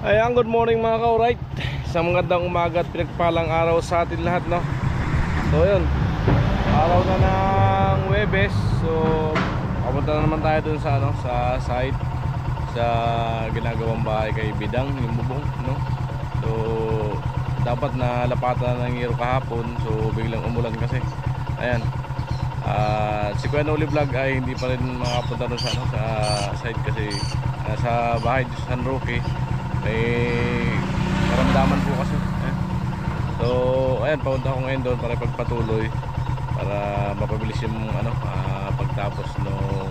Ayan, good morning mga ka-alright. Isang magandang umaga at pinagpalang araw sa atin lahat, no? So yun, araw na ng Huwebes. So papunta na naman tayo dun sa sa site, sa ginagawang bahay kay Bidang, yung bubong, no? So dapat na lapatan ng hero kahapon, so biglang umulan kasi. Ayan, si Kuya Noli Vlog ay hindi pa rin makapunta dun sa site kasi sa bahay sa San Roque may karamdaman po kasi. So ayan, papunta ako ngayon doon para pagpatuloy, para mapabilis yung pagtapos ng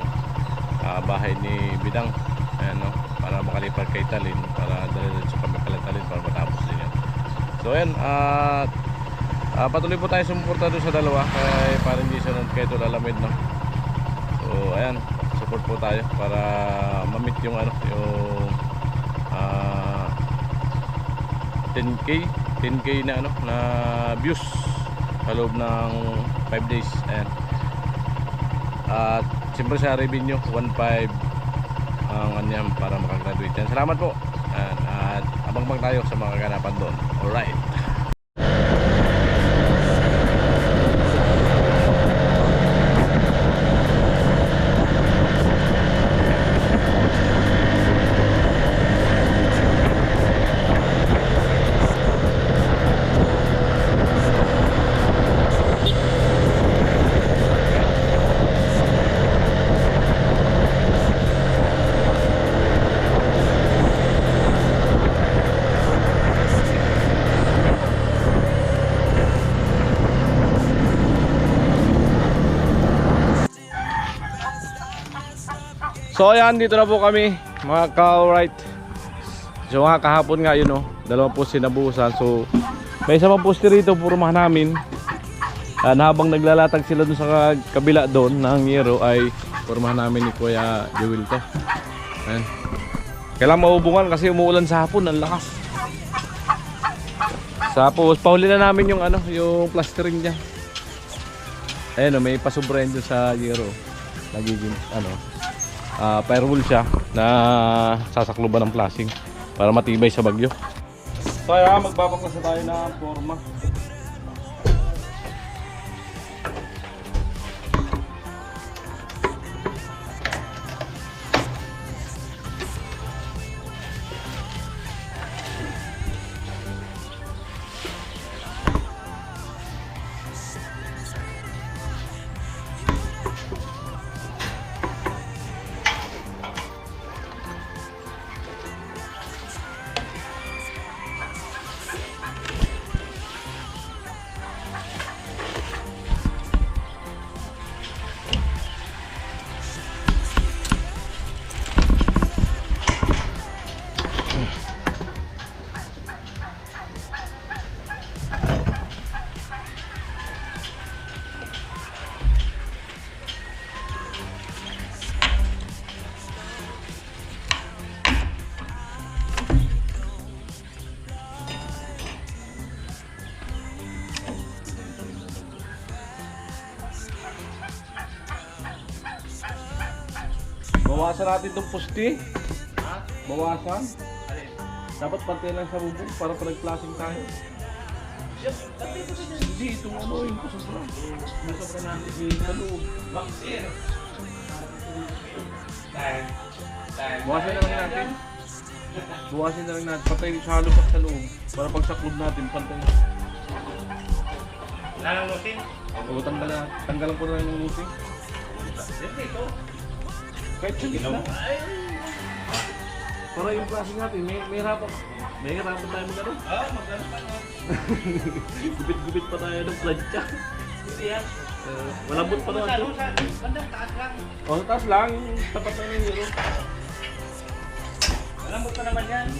bahay ni Bidang. Ayan, no? Para makalipad kay Talin, para diretso kami pala Talin para matapos din yan. So ayan, patuloy po tayo sumuporta doon sa dalawa kay parang Jason at kay Tol Alamid, no? So ayan, support po tayo para ma-meet yung yung 10k na na views sa loob ng 5 days. Ayan. At siyempre sa revenue 1.5 ang anyam para makagraduate yan. Salamat po. Ayan. At abang-abang tayo sa mga kaganapan doon. Alright. So ayan, dito na po kami mga ka-alright. So nga kahapon nga yun, no, dalawang poste nabuhusan. So may isa pang poste rito, purmahan namin. Habang naglalatag sila dun sa kabila doon ng yero ay purmahan namin ni Kuya Jewel to. Ayan. Kailangan maubungan kasi umuulan sa hapon, ang lakas. Tapos pahuli na namin yung yung plastering niya. Ayan, may pasubrayan dun sa yero. Nagiging firewall siya na sasakluban ng flashing para matibay sa bagyo. So ayan, magbabaklas na tayo ng forma. Bawasan natin itong pusti. Bawasan. Dapat pantay lang sa bubong para pag nag-flashing tayo. Hindi, itong yung pasobra. Nasobra natin sa loob. Bawasan na lang natin. Bawasan na lang natin. Pantay sa halupak sa loob. Para pag sa club natin, pantay. Nalamutin? Tanggalan ko na lang yung luting. Hindi ito. Kahit sa gitna. Para yung flashing natin, may hirapan tayo mag-ano. Magkano pa na. Gupit-gupit pa tayo ng plancha. Hindi yan. Malambot pa naman ito. Bandang taas lang. O, taas lang. Tapat na yung hero. Malambot pa naman yan.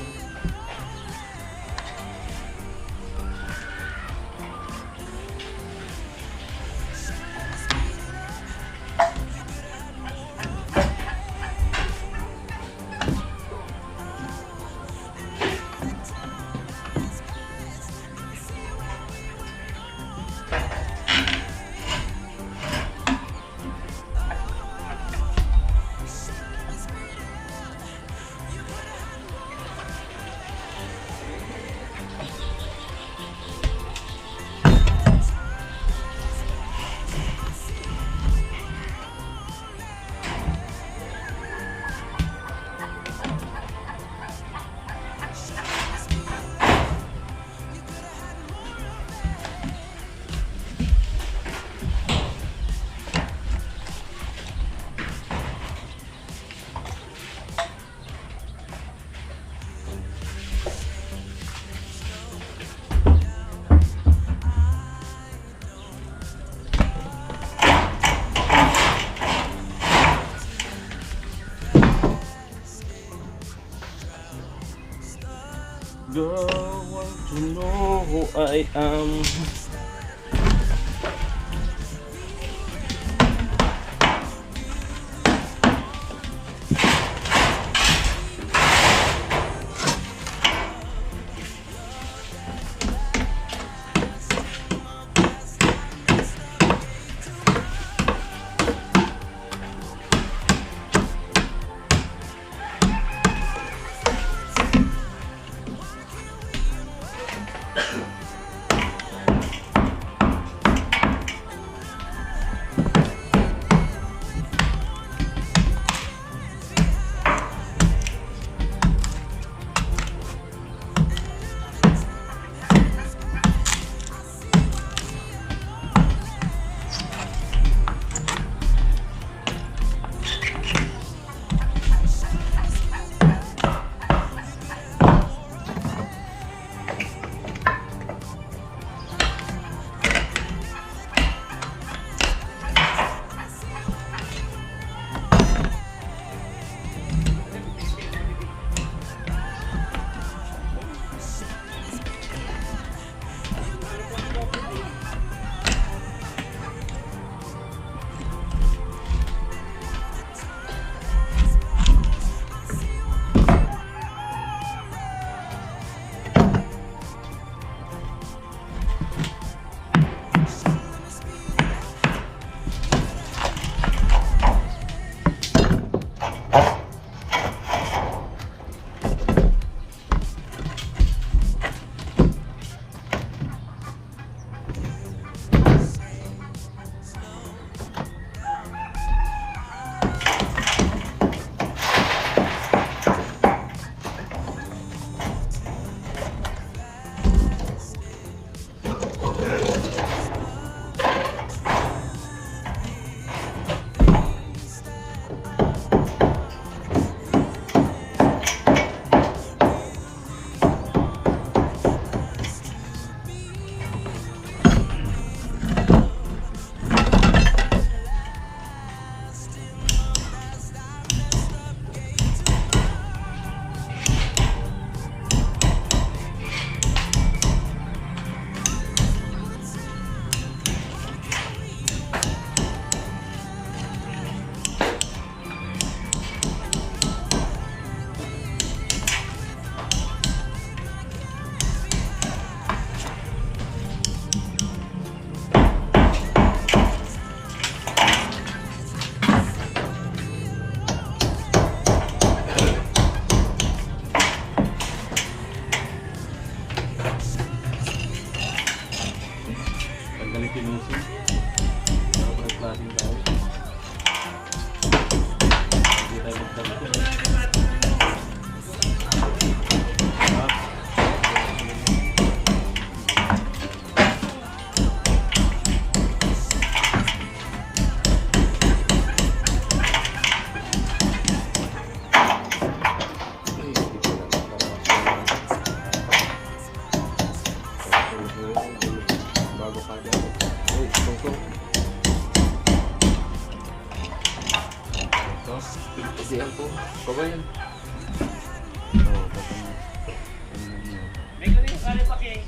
Girl, want to know who I am. Kasi ako, kabayan. May ganun yung kali pa kay.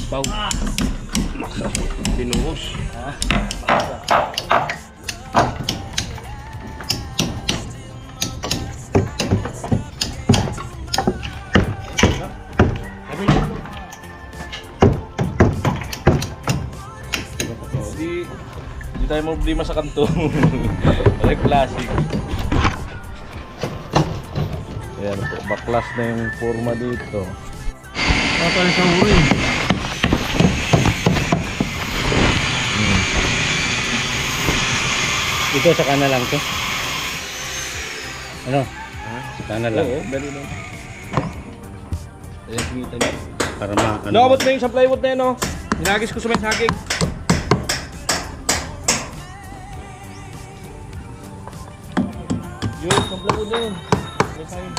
Pau. Binuhos. Di tayo problema sa kanto. Like classic. Ayan po, baklas na yung forma dito. Tatali sa uri. Ito sa kanan lang to. Ano? Sa kanan lang. Oo, dali lang. Ayan, kumita na. Para makakano. Nakabot na yung sa plywood na yun, no? Hinagis ko sa may saging. Yun, sa plywood na yun. May saging.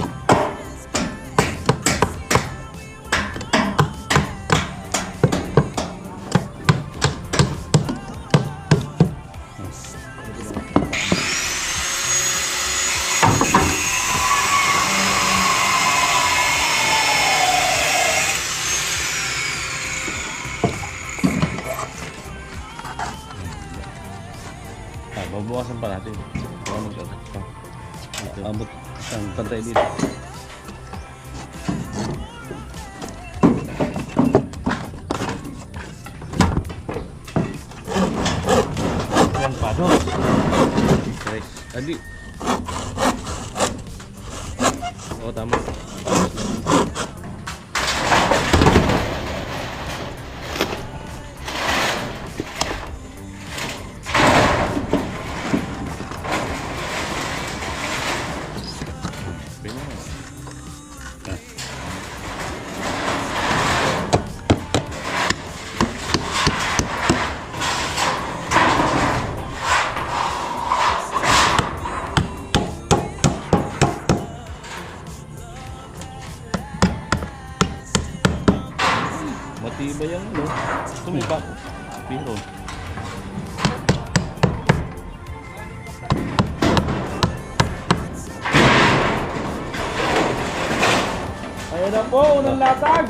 Babawasan pa natin. Abot isang Pantay dito. yan pa do. Guys, adi. Oo, tama. Matibay ang ano. Tumibak. Pero ayun na po, unang latag.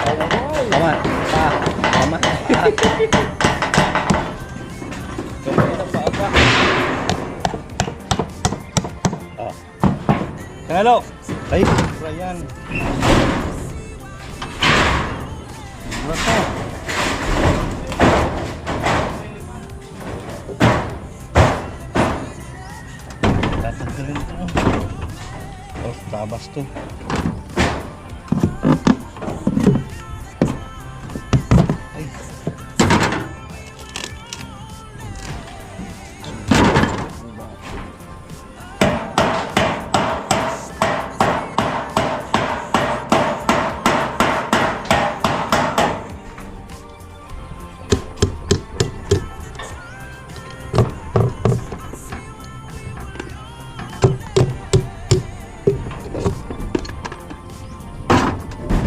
Ayun po. Tama. Tama. Kamay ng paa pa. Hello. Ay, Brian. Rasa. Tatanggalin ito. Oh, tabas to. Ay.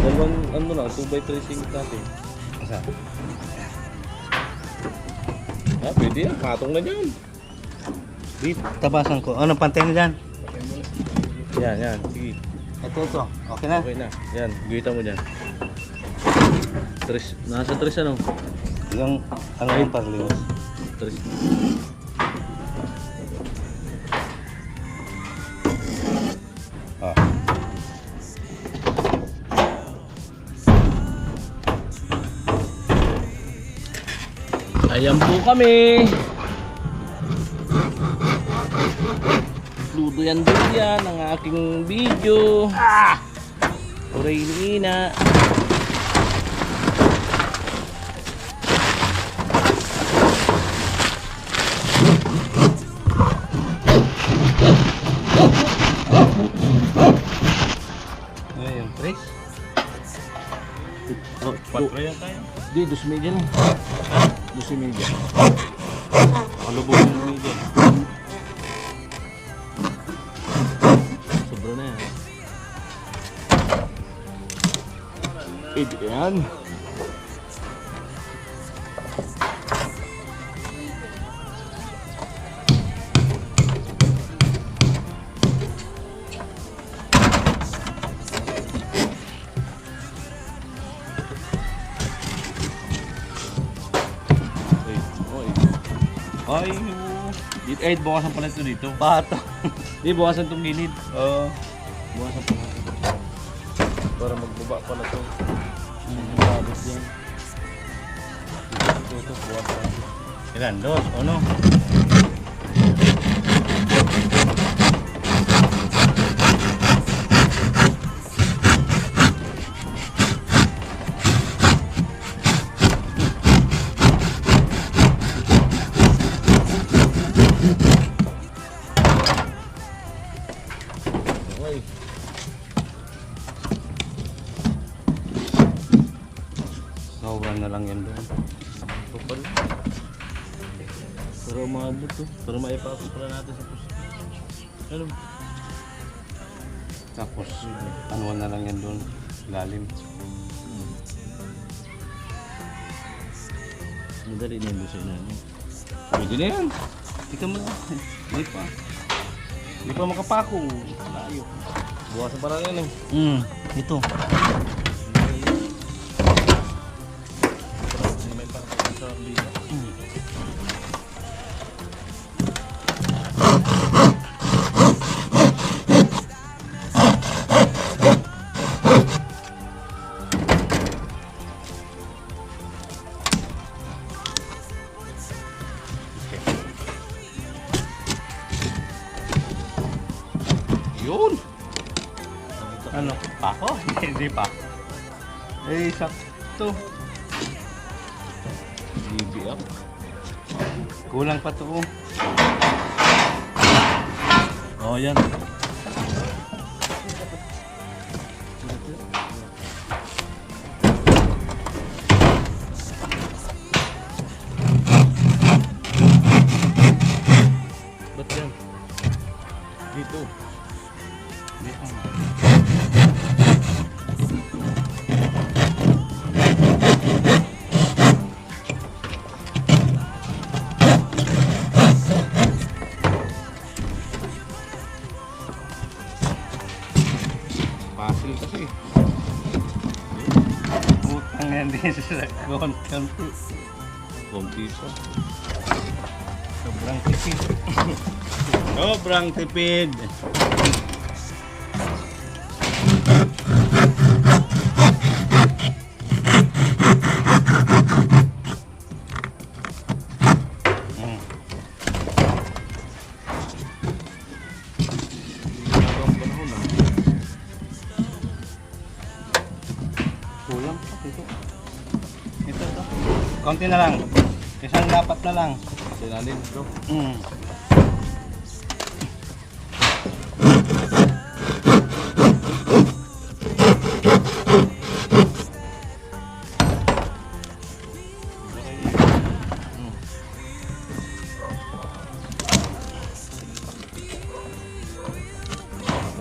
Dalawang ano lang, 2x3 singit natin. Asa? Pwede yan, patong na dyan. Wait, tabasan ko. Ano pantay na dyan? Yan, sige. Ito. Okay na? Okay na. Yan, guhita mo dyan. Nasa 3 ano? Yung ano yung parliwas? 3. Ah. Ayan po kami. Luduyan-duyan ang aking video. Uray ni Ina. Ayun, Chris. Patro yan tayo. Di, 2 media lang. 2 media. Kalubog yung media. Sobra na yan. Yan. Ay, Ay, bukasan pala ito dito. pato. Di, bukasan itong gilid. Oo. Bukasan pala. Para magbaba pala ito. Tapos yan. Ito, bukasan. Ilan? Dos, uno. Okay. Sobrang na lang yan doon. Kapal. Para umabot to. Para maipasok pala natin sa puso. Ano? Tapos, ano na lang yan doon. Lalim. Madali na yung sa inanin. Pwede na yan. Tika mo lang. Hindi pa. Hindi pa makapako. Layo. Bukasan pa lang yan eh. Ito. May parang sa liga. Yun. Ano? Pako? Hindi pa. Eh, sakto. Bibiyak. Kulang pa to. Oh, yan. Ba't yan? Dito. Basil kasi. Utang yan din sa konti. Konti pa. Sobrang tipid. Sobrang tipid. Kulang pa ito. Ito. Konti na lang. Isang dapat na lang. Sinalim bro.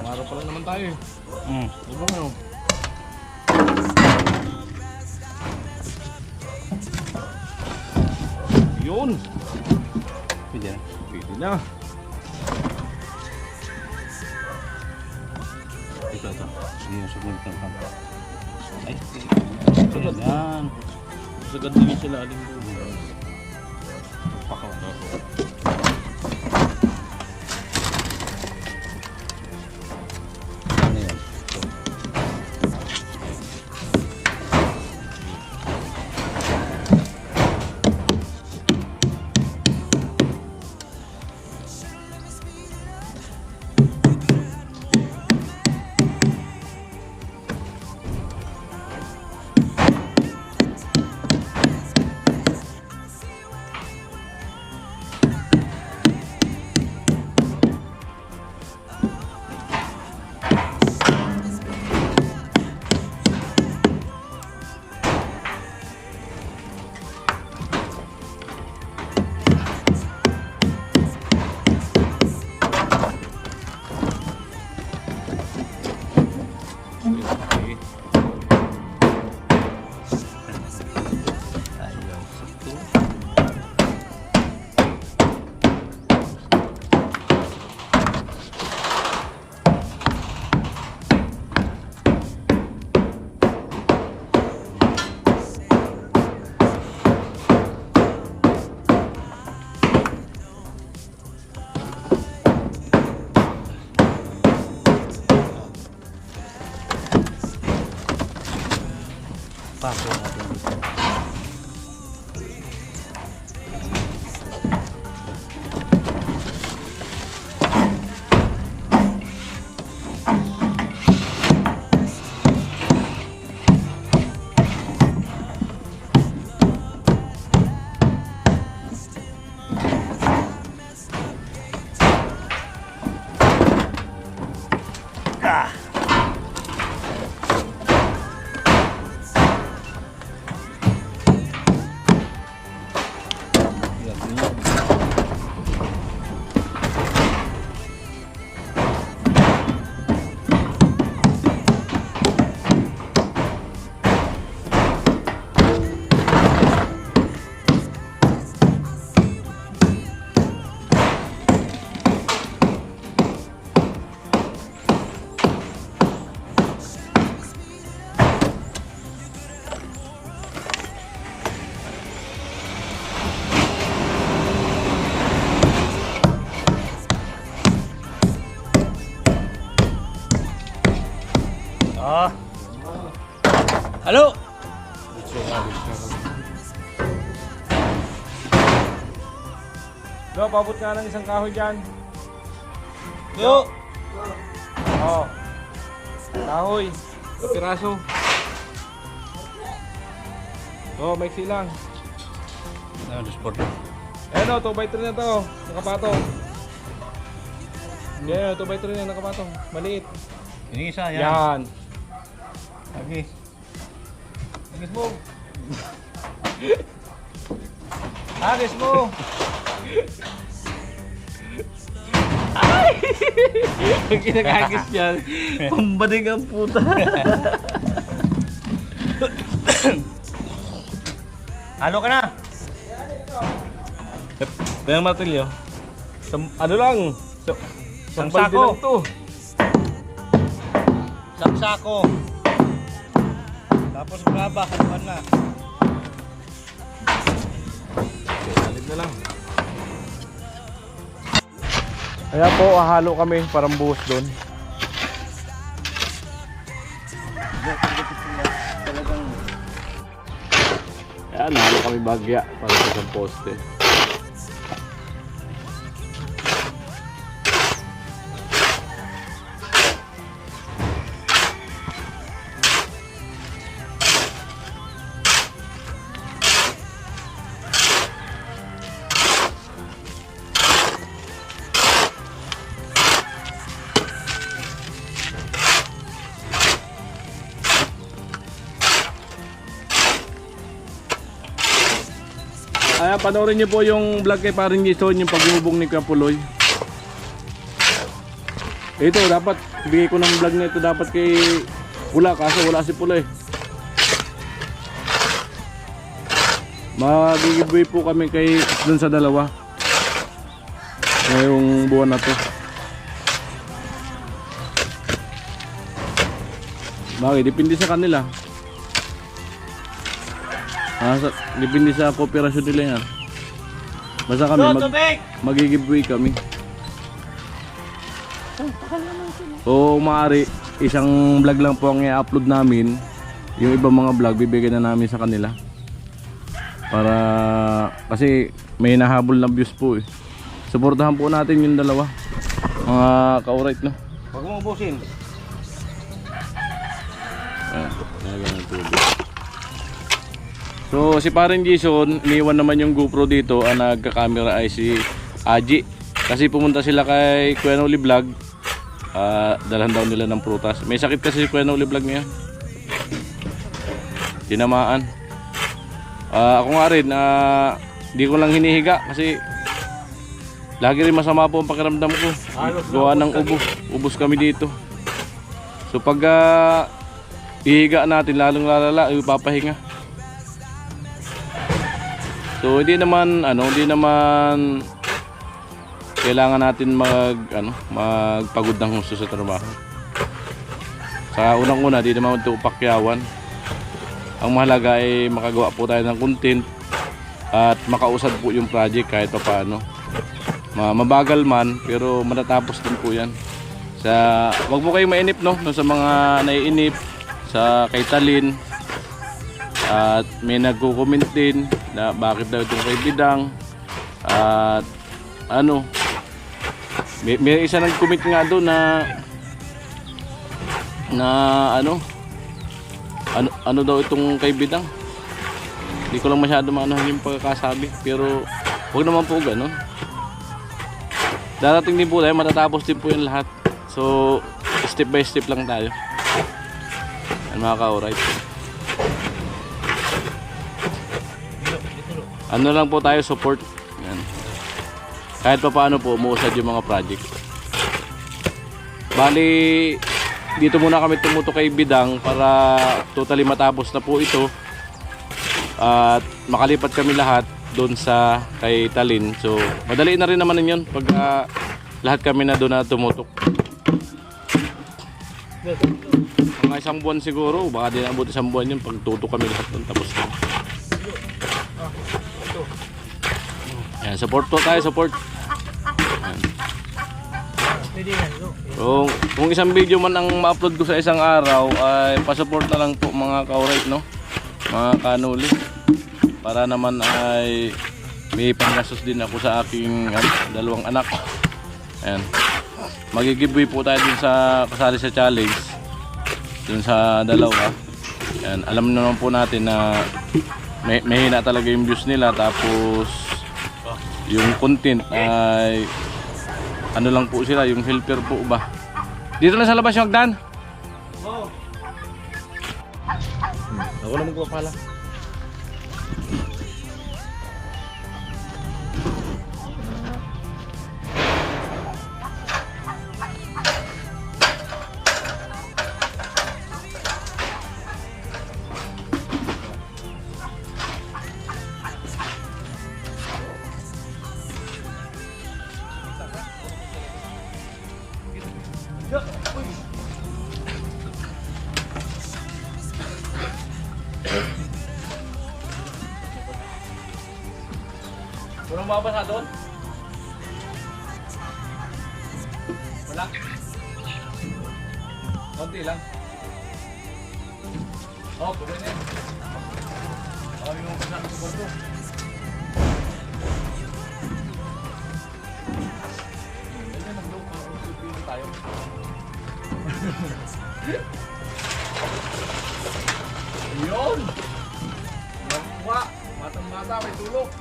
Araw pa lang naman tayo eh. Diba ano? Yun! Pwede na. Pwede na. Ito. Hindi yung sumunod ng kampo. Ay, Sagad. yan. Sagad din sila aling doon. Pakaw. Ano yan? Ito. pako natin dito. Halo! Lo, pabot nga ng isang kahoy dyan. Yo! Oo. Kahoy. Piraso. Oo, maiksi lang. Ano, sport? Ayan o, 2x3 na to. Nakapatong. Yan, 2x3 na nakapatong. Maliit. Ini isa, yan. Yan. Agis. Agis mo. Agis mo. Ang kinakagis yan. Pambading ang puta. Halo ka na. Kaya matilyo. Ano lang? Isang Sampal din sako. lang to. Isang sako. Tapos graba, haluan na. Alin na lang. Kaya po, ahalo kami parang buhos doon. Ayan, halo kami bagya para sa isang poste. Ayan, panoorin niyo po yung vlog kay Paring Jason, yung paghubong ni Kuya Puloy. Ito, dapat, bigay ko ng vlog na ito dapat kay Pula, kaso wala si Puloy. Mag-giveaway po kami kay dun sa dalawa ngayong buwan na to. Bakit? Depende sa kanila. Depende sa kooperasyon nila yan. Basta kami mag-giveaway kami. O maaari isang vlog lang po ang i-upload namin. Yung ibang mga vlog bibigyan na namin sa kanila. Para kasi may nahabol na views po eh. Suportahan po natin yung dalawa. Mga ka-alright, no? Huwag mo ubusin. So si Paring Jason, iniwan naman yung GoPro dito. Ang nagka-camera ay si Aji. Kasi pumunta sila kay Kuya Noli Vlog. Dalhan daw nila ng prutas. May sakit kasi si Kuya Noli Vlog niya. Tinamaan. Ako nga rin, di ko lang hinihiga kasi lagi rin masama po ang pakiramdam ko. Gawa ng ubos kami dito. So pag ihiga natin, lalong lalala, ipapahinga. So hindi naman kailangan natin magpagod ng husto sa trabaho. Sa unang-una, di naman ito pakyawan. Ang mahalaga ay makagawa po tayo ng content at makausad po yung project kahit pa paano. Mabagal man pero matatapos din po yan. Wag mo kayong mainip, no? Sa mga naiinip, sa kay Talin. At may nagko-comment din na bakit daw itong kay Bidang. At ano, may isa nag-comment nga doon na ano daw itong kay Bidang. Hindi ko lang masyado maanohan yung pagkakasabi, pero huwag naman po ganun. Darating din po tayo, matatapos din po yung lahat. So step by step lang tayo. Yan mga ka-alright. Ano lang po tayo, support. Yan. Kahit pa paano po umuusad yung mga project. Bali dito muna kami tumutok kay Bidang para totally matapos na po ito. At makalipat kami lahat doon sa kay Talin. So madali na rin naman yun pag lahat kami na doon na tumutok. Mga isang buwan siguro, baka di naabot isang buwan yun pag tutok kami lahat doon tapos na. Yan, support po tayo, support. Yan. Kung isang video man ang ma-upload ko sa isang araw ay pa-support na lang po mga ka-alright, no? Mga kanuli. Para naman ay may panggastos din ako sa aking dalawang anak. Ayan. Mag-giveaway po tayo dun sa kasali sa challenge. Dun sa dalawa. Ayan. Alam naman po natin na may hina talaga yung views nila, tapos yung content ay ano lang po sila, yung helper po ba. Dito lang sa labas yung hagdan. Oo. Ako na magpapala. Walang mabasa doon? Wala? Konti lang. Oh, pwede na yun. Kami mo pa sa bordo. Tayo. Yun! Nakuha! Matang-mata, may tulok!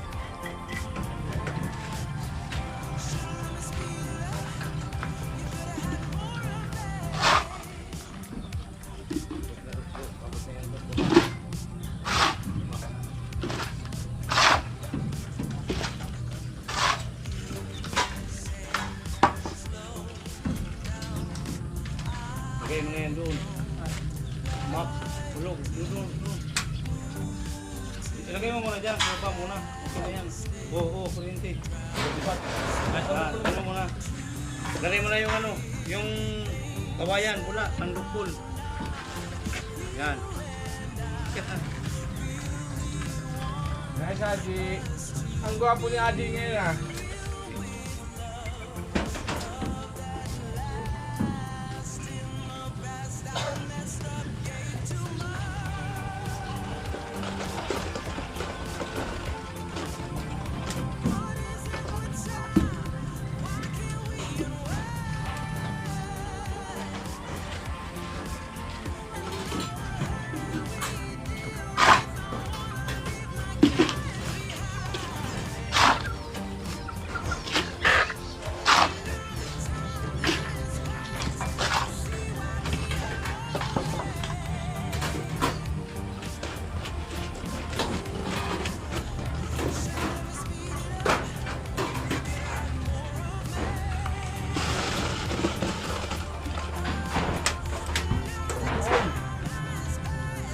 Lagay mo ngayon doon. Max, tulog, doon. Ilagay mo muna dyan, baba muna. Okay na yan. Oo, kuryente. Diba? Ano muna. Lagay mo na yung yung kawayan, pula, sandukul. Yan. Kit na. Nice, Adi. Ang gwapo ni Adi ngayon ah.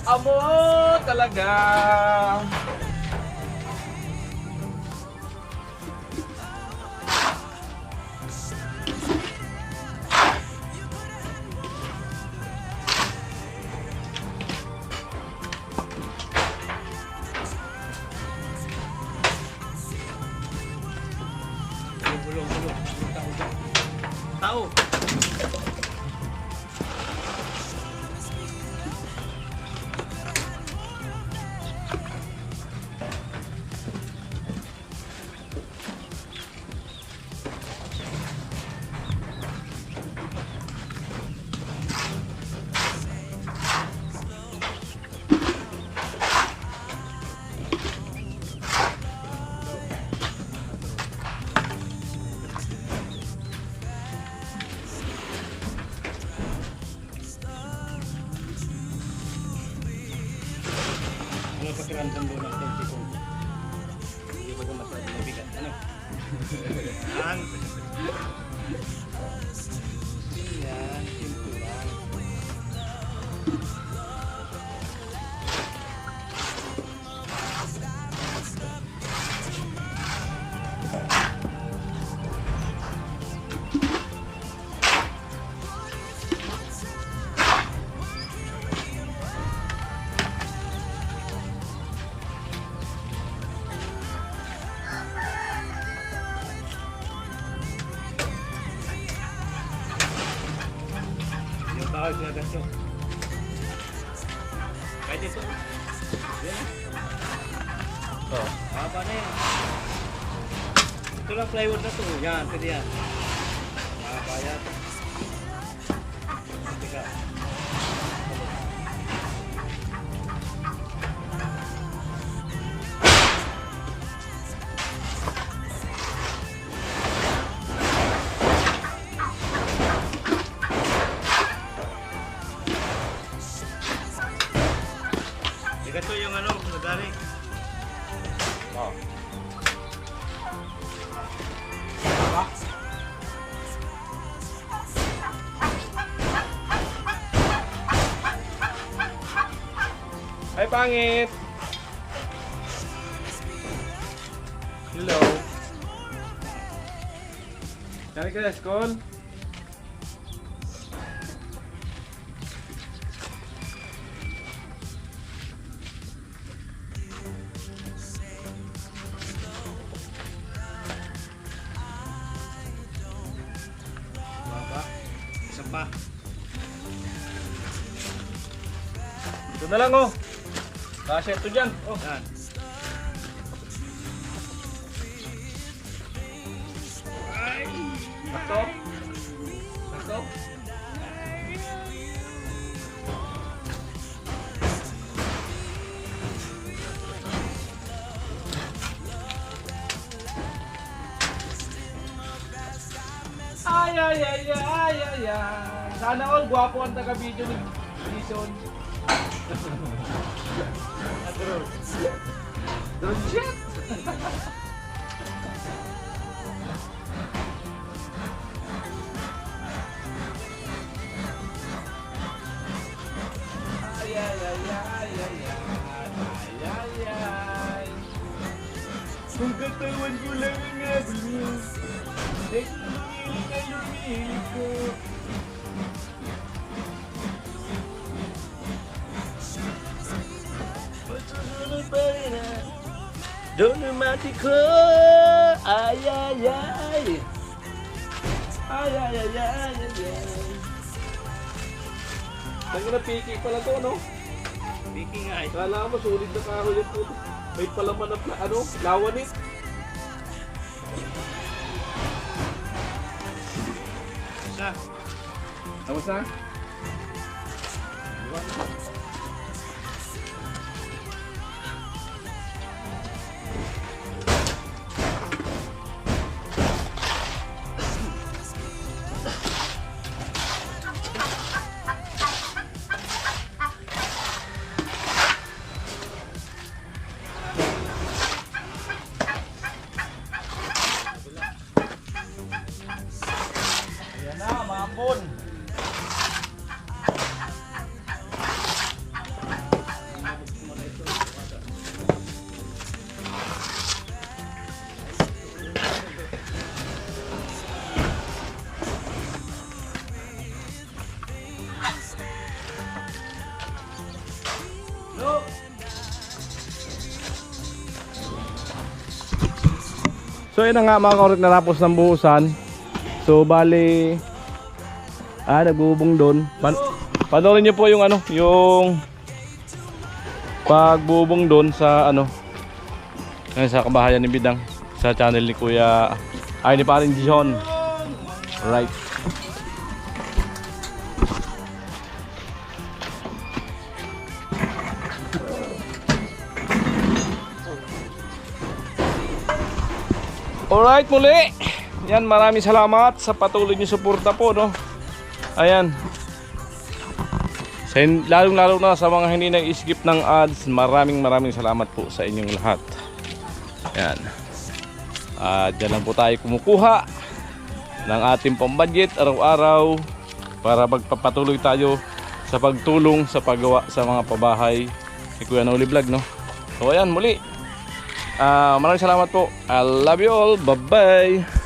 Amo talaga. Bulong. Tao. Ano pakiramdam doon ng 10 seconds? Hindi ba masyadong mabigat? Ano? Yan. Yan, simple lang. Yung tawag na ganito. Kahit ito. Yan. Oh. Haba na yan. Ito lang plywood na to. Yan, pwede yan. Haba yan. Teka. Ito yung ano, nagari. Oh. Ay, pangit! Hello! Kali ka na school? Baba. Isa pa. Ito na lang oh! Kasya ito dyan! Oh. Yan. Sakto? Sakto? Ay, ay, ay, ay, ay, ay. Sana all, gwapo ang taga-video ni Jason. Don't shit! Ay, ay, ay, ay, ay, ay, ay, ay, ay. Kung katawan ko lang ang habol mo, hindi ka lumili ko. Matuloy pa rin na Donomatico. Ay, ay, ay. Ay, ay, ay, ay, ay, ay. Tangin na piki pala to, no? Speaking nga ito. Kala mo, sulit na kahoy yan po. May palaman na, ano, lawanit. Isa. Tapos na? Ayan na, mga pon. So yun na nga mga kaurit, natapos ng buhusan. So bali nagbubong doon. Panoorin niyo po yung ano, yung pagbubong doon sa ano, sa kabahayan ni Bidang, sa channel ni Kuya ni paring John. Right. Alright, muli. Yan, maraming salamat sa patuloy niyo suporta po, no. Ayan. Lalong-lalo na sa mga hindi nag-skip ng ads, maraming salamat po sa inyong lahat. Yan. At dyan lang po tayo kumukuha ng ating pambudget araw-araw para magpapatuloy tayo sa pagtulong sa paggawa sa mga pabahay ni Kuya Noli Vlog, no? So ayan, muli. Maraming salamat po. I love you all. Bye-bye.